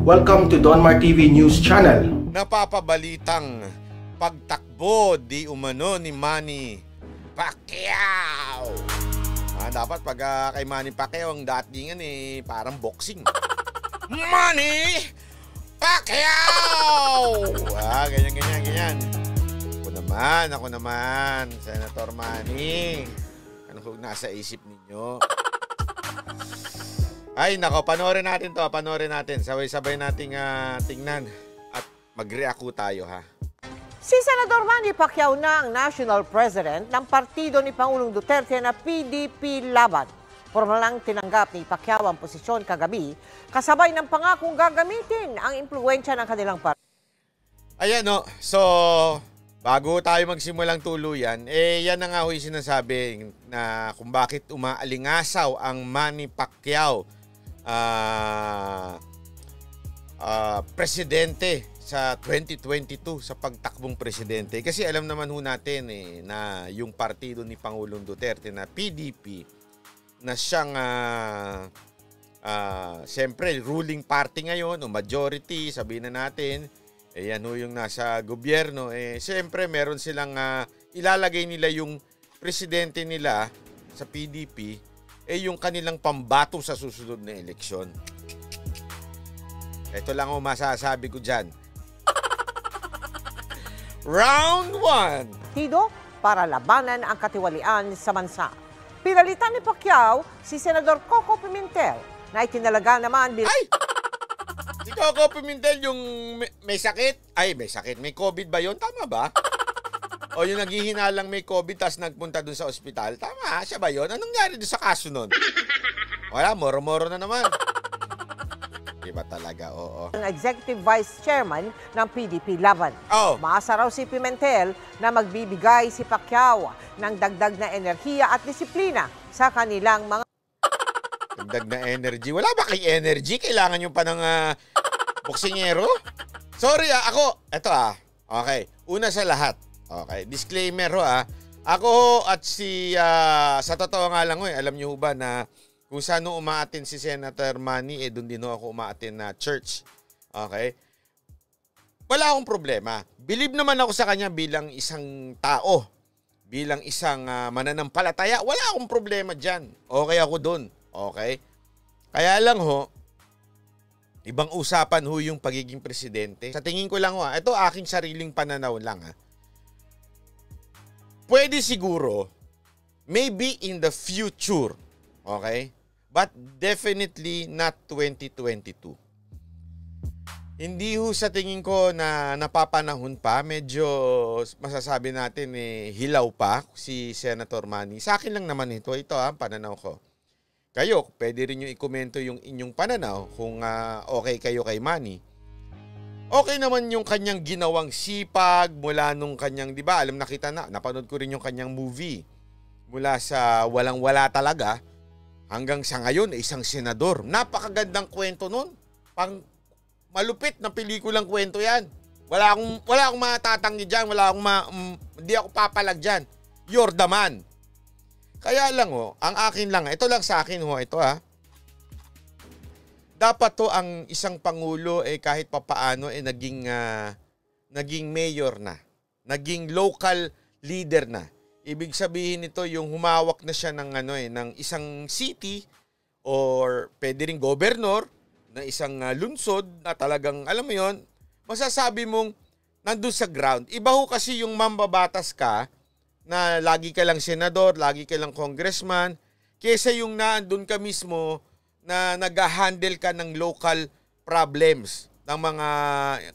Welcome to Donmar TV News Channel. Napapabalitang pagtakbo di umano ni Manny Pacquiao. Dapat pag kay Manny Pacquiao ang datingan parang boxing. Manny Pacquiao! Ganyan. Ako naman, Senator Manny. Ano kung nasa isip ninyo? Ay, nako, panoorin natin to. Sabay-sabay nating tingnan at mag-react tayo, ha? Si Senador Manny Pacquiao na ang National President ng partido ni Pangulong Duterte na PDP Laban. Formal lang tinanggap ni Pacquiao ang posisyon kagabi, kasabay ng pangakong gagamitin ang impluwensya ng kanilang partido. Ayan, no. So, bago tayo magsimulang tuluyan, yan na nga ho yung sinasabi na kung bakit umaalingasaw ang Manny Pacquiao presidente sa 2022 sa pagtakbong presidente. Kasi alam naman ho natin na yung partido ni Pangulong Duterte na PDP na siyang siyempre ruling party ngayon o majority, sabihin na natin, yan ho yung nasa gobyerno, siyempre meron silang ilalagay nila yung presidente nila sa PDP, yung kanilang pambato sa susunod na eleksyon. Ito lang ho masasabi ko dyan. Round 1. Partido para labanan ang katiwalian sa bansa. Pinalitan ni Pacquiao si Senador Coco Pimentel na itinalaga naman bilang... Ay! Si Coco Pimentel yung may sakit? May COVID ba yun? Tama ba? O yung naghihinalang may COVID tas nagpunta dun sa ospital? Tama, siya ba yun? Anong nangyari dun sa kaso nun? Wala, moro-moro na naman. Diba talaga, oo. Ang Executive Vice Chairman ng PDP Laban. Maasa raw si Pimentel na magbibigay si Pacquiao ng dagdag na enerhiya at disiplina sa kanilang mga... Dagdag na energy? Wala ba kay energy? Kailangan yung pa ng boksingero? Sorry eto Okay, una sa lahat. Okay, disclaimer ako at sa totoo nga lang alam niyo ba na kung saan umaatin si Senator Manny, doon din ako umaatin na church. Okay? Wala akong problema. Believe naman ako sa kanya bilang isang tao. Bilang isang mananampalataya. Wala akong problema dyan. Okay ako doon. Okay? Kaya lang ibang usapan yung pagiging presidente. Sa tingin ko lang ito aking sariling pananaw lang Pwede siguro, maybe in the future, okay? But definitely not 2022. Hindi sa tingin ko na napapanahon pa, medyo masasabi natin hilaw pa si Senator Manny. Sa akin lang naman ito pananaw ko. Kayo, pwede rin nyo ikomento yung inyong pananaw kung okay kayo kay Manny. Okay naman yung kanyang ginawang sipag mula nung kanyang, di ba, napanood ko rin yung kanyang movie. Mula sa walang-wala talaga hanggang sa ngayon, isang senador. Napakagandang kwento nun. Pang malupit na pelikulang kwento yan. Wala akong matatanggi dyan, hindi ako papalag dyan. You're the man. Kaya lang ang akin lang, ito lang sa akin dapat ang isang pangulo kahit papaano naging mayor na, naging local leader na. Ibig sabihin nito yung humawak na siya ng ng isang city or pwede ring governor na isang lungsod na talagang alam mo yon, masasabi mong nandun sa ground. Iba kasi yung mambabatas ka na lagi ka lang senador, lagi ka lang congressman, kesa yung naandun ka mismo na nag-handle ka ng local problems ng mga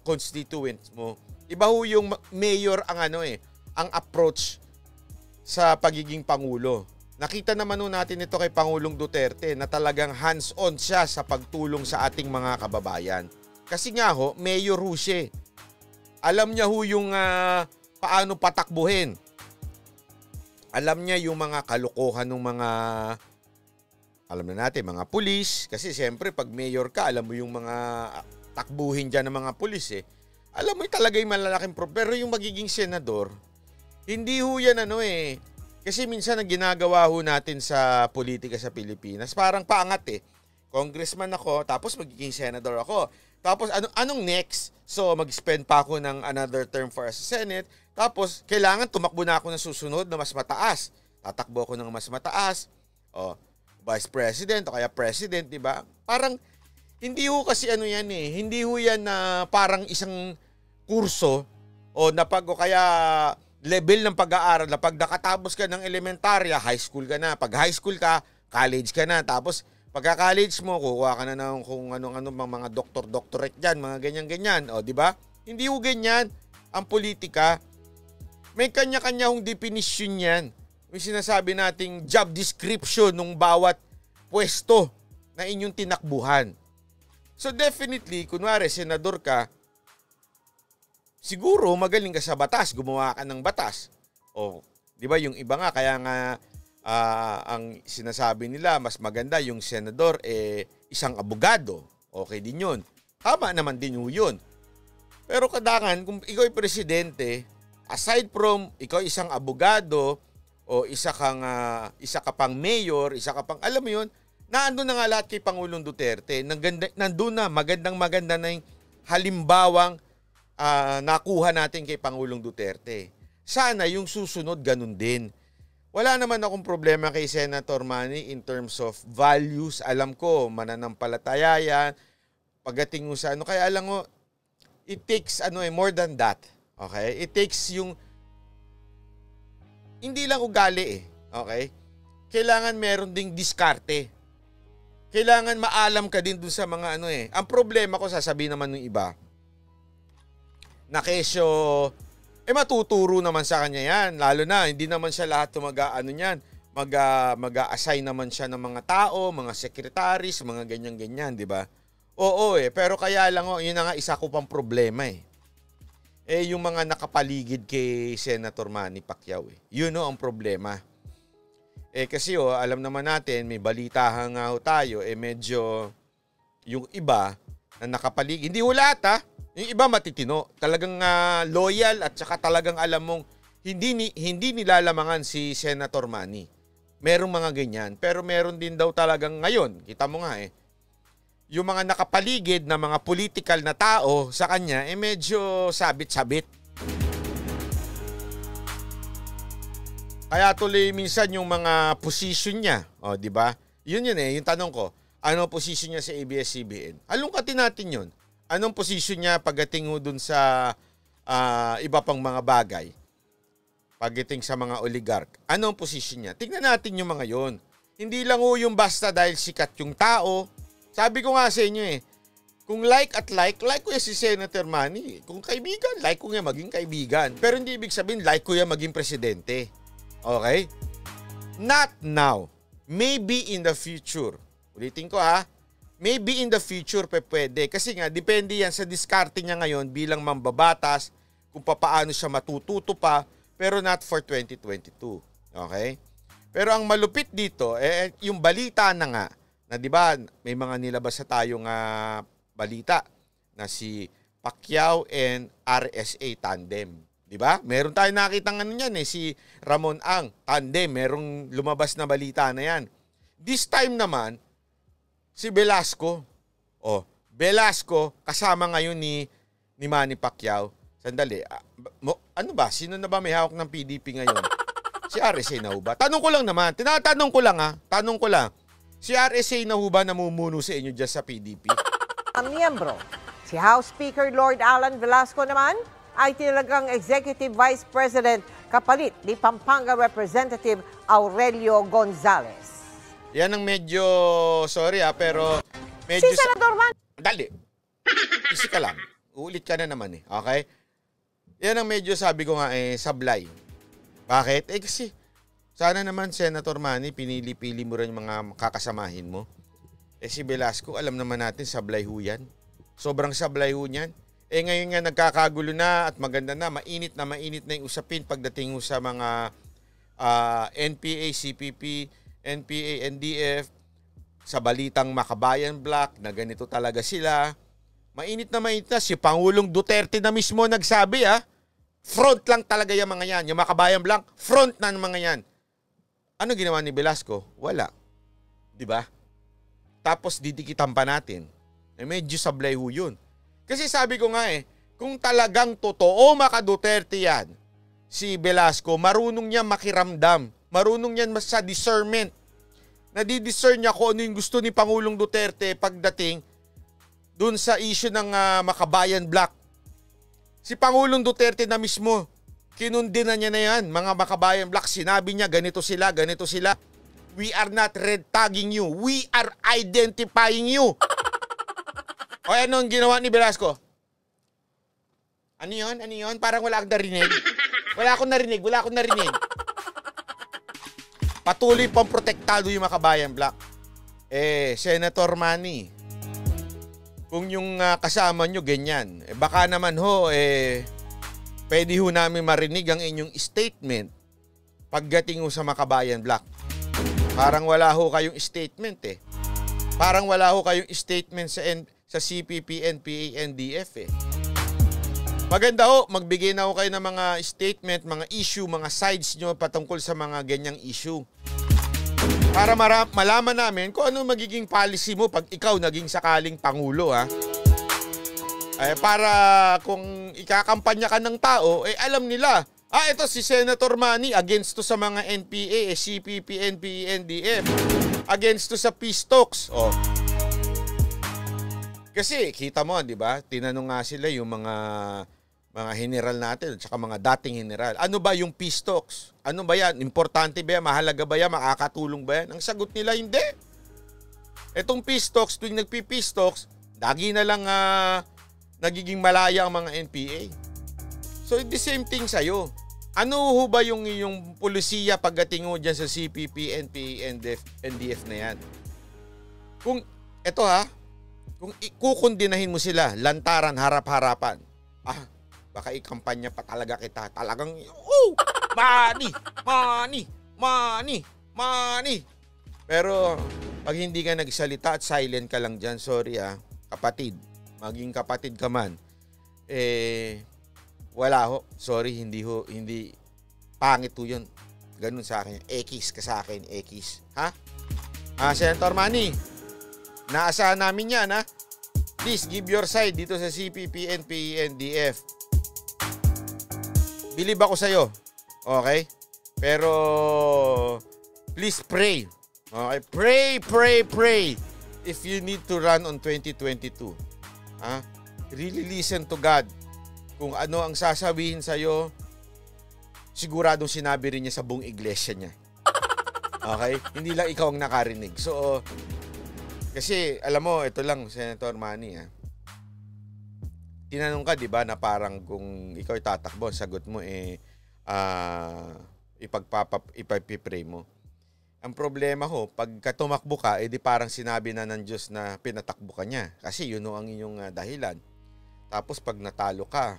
constituents mo. Iba yung mayor ang ang approach sa pagiging pangulo. Nakita naman natin ito kay Pangulong Duterte na talagang hands-on siya sa pagtulong sa ating mga kababayan. Kasi nga mayor siya. Alam niya yung paano patakbuhin. Alam niya yung mga kalokohan ng mga mga pulis. Kasi siyempre pag mayor ka, alam mo yung mga takbuhin dyan ng mga pulis Alam mo talaga yung malalaking pero yung magiging senador, hindi yan Kasi minsan ang ginagawa natin sa politika sa Pilipinas, parang paangat Congressman ako, tapos magiging senador ako. Tapos anong next? So mag-spend pa ako ng another term for sa Senate. Tapos kailangan tumakbo na ako ng susunod na mas mataas. Tatakbo ako ng mas mataas. O, Vice President o kaya President, di ba? Parang hindi ho kasi ano yan eh. Hindi ho yan na parang isang kurso o kaya level ng pag-aaral na pag nakatapos ka ng elementarya, high school ka na. Pag high school ka, college ka na. Tapos pagka-college mo, kukuha ka na ng kung ano-ano mga doctorate dyan, mga ganyan-ganyan. O, di ba? Hindi ho ganyan ang politika. May kanya-kanya hong definition yan. May sinasabi nating job description ng bawat pwesto na inyong tinakbuhan. So definitely, kunwari, senador ka, siguro magaling ka sa batas, gumawa ka ng batas. O, di ba yung iba nga, kaya nga ang sinasabi nila, mas maganda yung senador isang abogado. Okay din yun. Tama naman din yun. Pero kadangan, kung ikaw ay presidente, aside from ikaw isang abogado, o isa ka pang mayor, isa ka pang, alam mo yun, naandun na nga lahat kay Pangulong Duterte. Nandun na, maganda na yung halimbawang nakuha natin kay Pangulong Duterte. Sana yung susunod ganun din. Wala naman akong problema kay Senator Manny in terms of values. Alam ko, mananampalataya yan. Pagdating mo sa kaya alam mo, it takes more than that. Okay? It takes yung hindi lang ugali Okay? Kailangan meron ding diskarte. Kailangan maalam ka din dun sa mga Ang problema ko, sasabihin naman ng iba, na kesyo, matuturo naman sa kanya yan. Lalo na, hindi naman siya lahat mag-a-assign naman siya ng mga tao, mga secretaries, mga ganyan-ganyan, di ba? Oo pero kaya lang yun na nga isa ko pang problema yung mga nakapaligid kay Senator Manny Pacquiao Yun ang problema. Kasi alam naman natin, may balitahan nga tayo, medyo yung iba na nakapaligid, hindi lahat yung iba matitino, talagang loyal at saka talagang alam mong hindi nilalamangan si Senator Manny. Merong mga ganyan, pero meron din daw talagang ngayon, kita mo nga yung mga nakapaligid na mga political na tao sa kanya, medyo sabit-sabit. Kaya tuloy minsan yung mga position niya, di ba? Yun yung tanong ko, ano position niya sa ABS-CBN? Alungkatin natin yun. Anong position niya pagdating dun sa iba pang mga bagay? Pagdating sa mga oligarch. Anong position niya? Tingnan natin yung mga yon. Hindi lang yung basta dahil sikat yung tao. Sabi ko nga sa inyo kung like ko yan si Senator Manny. Kung kaibigan, like ko yan maging kaibigan. Pero hindi ibig sabihin, like ko yan maging presidente. Okay? Not now. Maybe in the future. Ulitin ko Maybe in the future pwede. Kasi nga, depende yan sa diskarte niya ngayon bilang mambabatas, kung paano siya matututo pa, pero not for 2022. Okay? Pero ang malupit dito, yung balita na nga, na di ba may mga nilabas sa tayong balita na si Pacquiao and RSA tandem. Di ba? Meron tayong nakitang niyan si Ramon Ang tandem. Merong lumabas na balita na yan. This time naman, si Velasco. Velasco kasama ngayon ni Manny Pacquiao. Sandali. Ano ba? Sino na ba may hawak ng PDP ngayon? Si RSA na ho ba? Tanong ko lang naman. Tinatanong ko lang Tanong ko lang. Si RSA na ho ba namumuno sa inyo dyan sa PDP? Ang miyembro, si House Speaker Lord Alan Velasco naman ay tinalagang Executive Vice President kapalit ni Pampanga Representative Aurelio Gonzales. Yan ang medyo, sorry pero medyo... Si Senador Man... Dali. Isi ka lang. Ulit ka na naman Okay? Yan ang medyo sabi ko nga sablay. Bakit? Kasi sana naman Senator Manny, pinili-pili mo rin yung mga kakasamahin mo. Si Velasco, alam naman natin sablay ho yan. Sobrang sablay ho niyan. Ngayon nga nagkakagulo na at maganda na, mainit na yung usapin pagdating sa mga NPA, CPP, NPA, NDF, sa balitang Makabayan Black na ganito talaga sila. Mainit na si Pangulong Duterte na mismo nagsabi front lang talaga yung mga yan. Yung Makabayan Black, front na ng mga yan. Ano ginawa ni Velasco? Wala. Diba? Tapos didikitan pa natin. Medyo sablay ho yun. Kasi sabi ko nga kung talagang totoo maka-Duterte yan, si Velasco, marunong niya makiramdam. Marunong yan sa discernment. Nadidiscern niya kung ano yung gusto ni Pangulong Duterte pagdating dun sa issue ng Makabayan Block. Si Pangulong Duterte na mismo, kinundina niya na yan, mga Makabayan Block. Sinabi niya, ganito sila, ganito sila. We are not red tagging you. We are identifying you. O ano ang ginawa ni Velasco? Ano yun? Ano yun? Parang wala akong narinig. Wala akong narinig. Patuloy pang protektado yung Makabayan Block. Senator Manny, kung yung kasama nyo ganyan, baka naman pwede ho namin marinig ang inyong statement pagdating ho sa Makabayan Block. Parang wala ho kayong statement Parang wala ho kayong statement sa CPP, NPA, NDF Maganda ho, magbigay na ho kayo ng mga statement, mga issue, mga sides nyo patungkol sa mga ganyang issue. Para malaman namin kung ano magiging policy mo pag ikaw naging sakaling Pangulo para kung ikakampanya ka ng tao, alam nila, ito si Senator Manny against to sa mga NPA, CPP, NPA, NDF. Against to sa peace talks. Kasi kita mo, di ba? Tinanong nga sila yung mga general natin at saka mga dating general. Ano ba yung peace talks? Ano ba yan? Importante ba yan? Mahalaga ba yan? Makakatulong ba yan? Ang sagot nila, hindi. Etong peace talks, tuwing nagpi-peace talks, lagi na lang nagiging malaya ang mga NPA. So, the same thing sa'yo. Ano ho ba yung polisiya pagdating mo dyan sa CPP, NPA, NDF na yan? Kung, kung ikukundinahin mo sila, lantaran, harap-harapan, baka ikampanya pa talaga kita. Talagang, money. Pero, pag hindi ka nagsalita at silent ka lang dyan, sorry kapatid, maging kapatid ka man, wala ho. Sorry, hindi pangit ho yun. Ganun sa akin. Ekis ka sa akin, ekis. Senator Manny, naasahan namin yan, Please, give your side dito sa CPP, NPA, NDF. Believe ako sa'yo. Okay? Pero, please pray. Okay? Pray. If you need to run on 2022. Really listen to God. Kung ano ang sasabihin sa'yo, siguradong sinabi rin niya sa buong iglesia niya. Okay? Hindi lang ikaw ang nakarinig. So, kasi alam mo, ito lang, Senator Manny, tinanong ka, di ba, na parang kung ikaw tatakbo, sagot mo, ipagpipray mo. Ang problema ho, pagka tumakbo ka, di parang sinabi na ng Diyos na pinatakbo ka niya. Kasi yun ang inyong dahilan. Tapos pag natalo ka,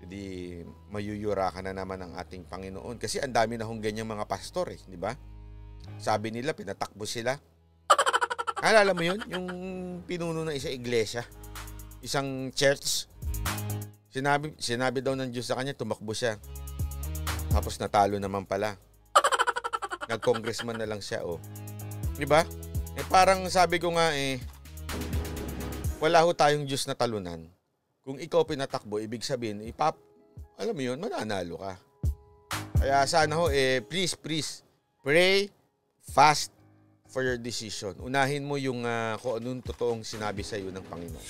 di mayuyura ka na naman ng ating Panginoon. Kasi ang dami na hong ganyang mga pastor di ba? Sabi nila, pinatakbo sila. Alala mo yun? Yung pinuno ng isang iglesia, isang church. Sinabi daw ng Diyos sa kanya, tumakbo siya. Tapos natalo naman pala. Nag-congressman na lang siya, Di ba? Parang sabi ko nga, wala ho tayong Diyos na talunan. Kung ikaw pinatakbo, ibig sabihin, alam mo yun, mananalo ka. Kaya sana ho, please, pray, fast for your decision. Unahin mo yung kung anong totoong sinabi sa iyo ng Panginoon.